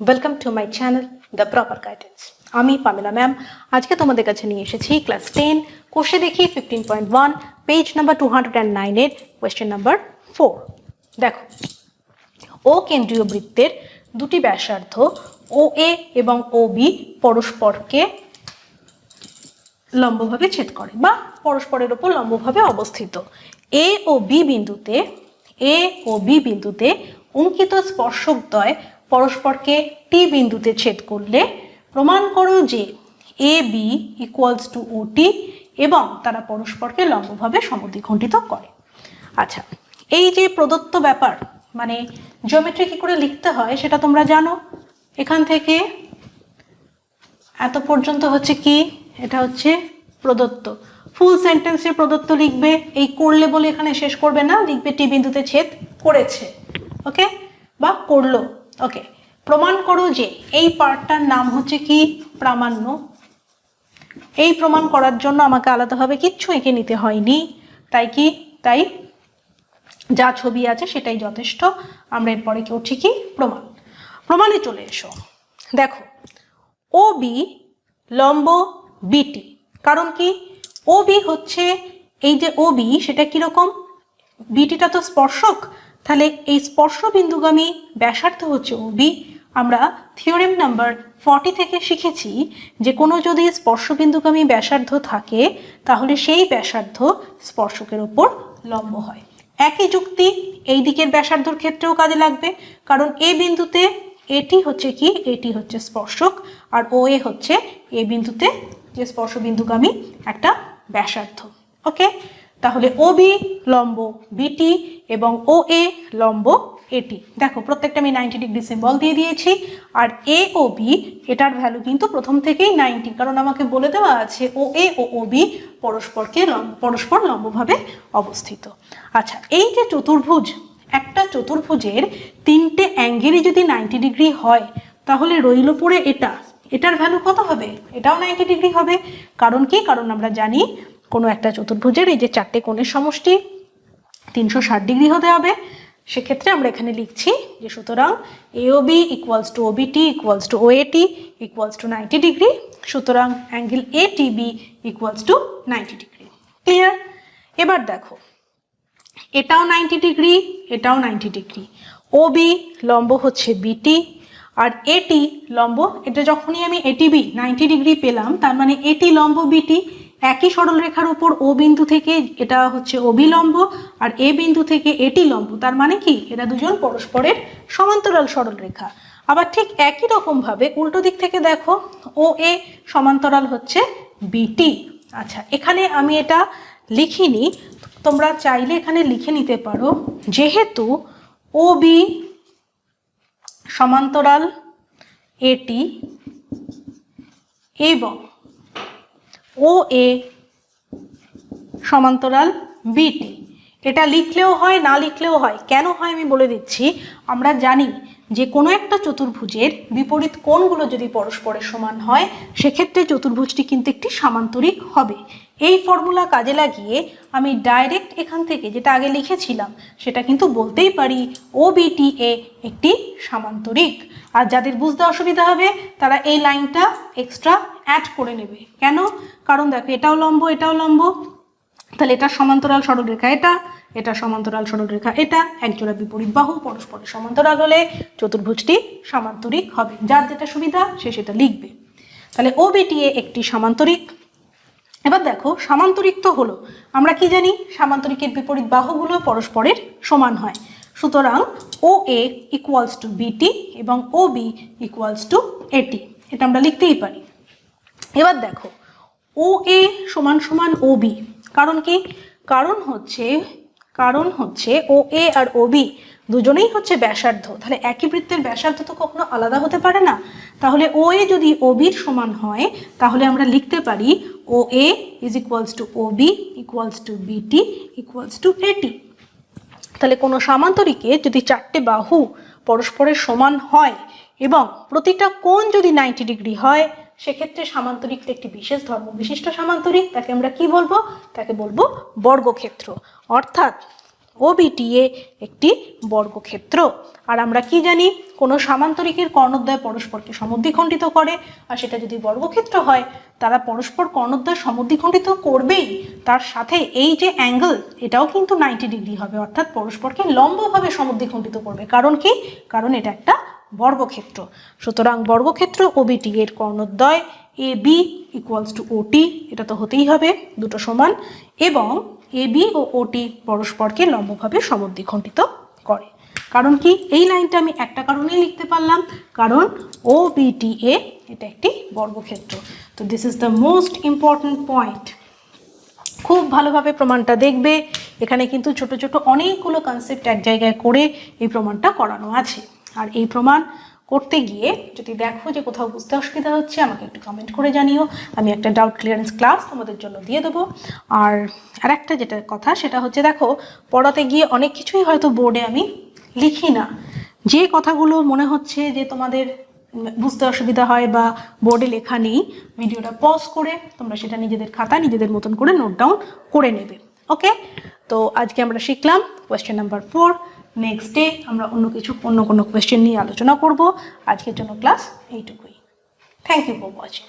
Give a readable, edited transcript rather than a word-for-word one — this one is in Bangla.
Welcome to my channel the proper guidance. আমি পামেলা ম্যাম আজকে তোমাদের কাছে নিয়ে এসেছি ক্লাস 10 কোষে দেখি 15.1 পেজ নাম্বার 209 এর কোয়েশ্চেন নাম্বার 4। দেখো, ও কেন্দ্রীয় বৃত্তের দুটি ব্যাসার্ধ ও এ এবং ও বি পরস্পরকে লম্বভাবে ছেদ করে বা পরস্পরের উপর লম্বভাবে অবস্থিত। এ ও বি বিন্দুতে অঙ্কিত স্পর্শকদ্বয় পরস্পরকে টি বিন্দুতে ছেদ করলে প্রমাণ করো যে এ বি ইকুয়ালস টু ও টি এবং তারা পরস্পরকে লম্বভাবে সমদ্বিখণ্ডিত করে। আচ্ছা, এই যে প্রদত্ত ব্যাপার মানে জিওমেট্রি কি করে লিখতে হয় সেটা তোমরা জানো। এখান থেকে এত পর্যন্ত হচ্ছে কি, এটা হচ্ছে প্রদত্ত। ফুল সেন্টেন্সে প্রদত্ত লিখবে, এই করলে বলে এখানে শেষ করবে না, লিখবে টি বিন্দুতে ছেদ করেছে, ওকে, বা করলো, ওকে। প্রমাণ করো যে, এই পার্টটার নাম হচ্ছে কি প্রামাণ্য। এই প্রমাণ করার জন্য আমাকে আলাদাভাবে কিচ্ছু এঁকে নিতে হয়নি, তাই যা ছবি আছে সেটাই যথেষ্ট। আমরা এরপরে করছি কি প্রমাণে চলে এসো। দেখো, ও বি লম্ব বিটি, কারণ কি ও বি হচ্ছে এই যে ও বি সেটা কিরকম, বিটিটা তো স্পর্শক, তাহলে এই স্পর্শ বিন্দুগামী ব্যাসার্ধ হচ্ছে ও বি। আমরা থিওরেম নাম্বার 40 থেকে শিখেছি যে কোনো যদি স্পর্শবিন্দুগামী ব্যাসার্ধ থাকে তাহলে সেই ব্যাসার্ধ স্পর্শকের ওপর লম্ব হয়। একই যুক্তি এই দিকের ব্যাসার্ধর ক্ষেত্রেও কাজে লাগবে, কারণ এ বিন্দুতে এটি হচ্ছে কি, এটি হচ্ছে স্পর্শক, আর ও এ হচ্ছে এ বিন্দুতে যে স্পর্শবিন্দুগামী একটা ব্যাসার্ধ, ওকে। তাহলে ও বি লম্ব বিটি এবং ও এ লম্ব এটি। দেখো, প্রত্যেকটা আমি 90 ডিগ্রি সিম্বল দিয়ে দিয়েছি। আর এ ও বি এটার ভ্যালু কিন্তু প্রথম থেকেই 90, কারণ আমাকে বলে দেওয়া আছে ও এ ও বি পরস্পর লম্বভাবে অবস্থিত। আচ্ছা, এই যে চতুর্ভুজ, একটা চতুর্ভুজের তিনটে অ্যাঙ্গেলই যদি 90 ডিগ্রি হয় তাহলে রইল পড়ে এটার ভ্যালু কত হবে, এটাও 90 ডিগ্রি হবে। কারণ কি, কারণ আমরা জানি কোনো একটা চতুর্ভুজের এই যে চারটে কোণের সমষ্টি 360 ডিগ্রি হতে হবে। সেক্ষেত্রে আমরা এখানে লিখছি যে সুতরাং A O B equals to O B T equals to O A T equals to 90 degree. সুতরাং angle A T B equals to 90 degree. Clear? এবার দেখো, এটাও 90 ডিগ্রি, এটাও 90 ডিগ্রি। ও বি লম্ব হচ্ছে বিটি আর এটি লম্ব, এটা যখনই আমি এটিবি 90 ডিগ্রি পেলাম তার মানে এটি লম্ব বিটি। একই সরলরেখার উপর ও বিন্দু থেকে এটা হচ্ছে ও বি লম্ব আর এ বিন্দু থেকে এটি লম্ব, তার মানে কি এরা দুজন পরস্পরের সমান্তরাল সরলরেখা। আবার ঠিক একই রকম ভাবে উল্টো দিক থেকে দেখো, ও এ সমান্তরাল হচ্ছে বিটি। আচ্ছা, এখানে আমি এটা লিখিনি, তোমরা চাইলে এখানে লিখে নিতে পারো, যেহেতু ও বি সমান্তরাল এটি এবং ও এ সমান্তরাল বিটি, এটা লিখলেও হয় না লিখলেও হয়। কেন হয় আমি বলে দিচ্ছি। আমরা জানি যে কোনো একটা চতুর্ভুজের বিপরীত কোণগুলো যদি পরস্পরের সমান হয় সেক্ষেত্রে চতুর্ভুজটি কিন্তু একটি সামান্তরিক হবে। এই ফর্মুলা কাজে লাগিয়ে আমি ডাইরেক্ট এখান থেকে যেটা আগে লিখেছিলাম সেটা কিন্তু বলতেই পারি ও বিটি এ একটি সামান্তরিক। আর যাদের বুঝতে অসুবিধা হবে তারা এই লাইনটা এক্সট্রা অ্যাড করে নেবে। কেন? কারণ দেখো, এটাও লম্ব এটাও লম্ব, তাহলে এটা সমান্তরাল সরলরেখা, এটা সমান্তরাল সরলরেখা, এটা একজোড়া বিপরীত বাহু পরস্পরের সমান্তরাল হলে চতুর্ভুজটি সামান্তরিক হবে। যার যেটা সুবিধা সে সেটা লিখবে। তাহলে ও বিটি এ একটি সামান্তরিক। এবার দেখো, সামান্তরিক তো হলো, আমরা কি জানি সামান্তরিকের বিপরীত বাহুগুলো পরস্পরের সমান হয়। সুতরাং ও এ ইকুয়ালস টু বিটি এবং ও বি ইকুয়ালস টু এটি, এটা আমরা লিখতেই পারি। এবার দেখো, ও এ সমান সমান ও বি, কারণ কি, কারণ হচ্ছে ও এ আর ও বি দুজনেই হচ্ছে ব্যাসার্ধ, তাহলে একই বৃত্তের ব্যাসার্ধ তো কখনো আলাদা হতে পারে না। তাহলে ও এ যদি ও বির সমান হয় তাহলে আমরা লিখতে পারি O A is equals to O B equals to B T equals to A T. তাহলে কোনো সামান্তরিকে যদি চারটে বাহু পরস্পরের সমান হয় এবং প্রতিটা কোণ যদি 90 ডিগ্রি হয় সেক্ষেত্রে সামান্তরিকটা একটি বিশেষ ধর্ম বিশিষ্ট সামান্তরিক। তাকে আমরা কি বলবো? তাকে বলবো বর্গক্ষেত্র। অর্থাৎ OBTA একটি বর্গক্ষেত্র। আর আমরা কি জানি, কোনো সামান্তরিকের কর্ণদ্বয় পরস্পরকে সমদ্বিখণ্ডিত করে, আর সেটা যদি বর্গক্ষেত্র হয় তারা পরস্পর কর্ণদ্বয় সমদ্বিখণ্ডিত করবেই, তার সাথে এই যে অ্যাঙ্গেল এটাও কিন্তু 90 ডিগ্রি হবে, অর্থাৎ পরস্পরকে লম্বভাবে সমদ্বিখণ্ডিত করবে। কারণ কি? কারণ এটা একটা বর্গক্ষেত্র। সুতরাং বর্গক্ষেত্র OBTA এর কর্ণদ্বয় AB = OT, এটা তো হতেই হবে, দুটো সমান, এবং AB ও OT পরস্পরকে লম্বভাবে সমদ্বিখণ্ডিত করে। কারণ কি? এই লাইনটা আমি একটা কারণেই লিখতে পারলাম, কারণ OBTA এটা একটি বর্গক্ষেত্র। তো this is the most important point. খুব ভালোভাবে প্রমাণটা দেখবে, এখানে কিন্তু ছোট ছোট অনেকগুলো কনসেপ্ট এক জায়গায় করে এই প্রমাণটা করানো আছে। আর এই প্রমাণ করতে গিয়ে যদি দেখো যে কোথাও বুঝতে অসুবিধা হচ্ছে, আমাকে একটু কমেন্ট করে জানিও, আমি একটা ডাউট ক্লিয়ারেন্স ক্লাস তোমাদের জন্য দিয়ে দেবো। আর আরেকটা যেটা কথা সেটা হচ্ছে, দেখো পড়াতে গিয়ে অনেক কিছুই হয়তো বোর্ডে আমি লিখি না, যে কথাগুলো মনে হচ্ছে যে তোমাদের বুঝতে অসুবিধা হয় বা বোর্ডে লেখা নেই, ভিডিওটা পজ করে তোমরা সেটা নিজেদের খাতায় নিজেদের মতন করে নোট ডাউন করে নেবে। ওকে, তো আজকে আমরা শিখলাম কোয়েশ্চেন নাম্বার 4। নেক্সট ডে আমরা অন্য কোনো কোয়েশ্চেন নিয়ে আলোচনা করব। আজকের জন্য ক্লাস এইটুকুই। Thank you for watching.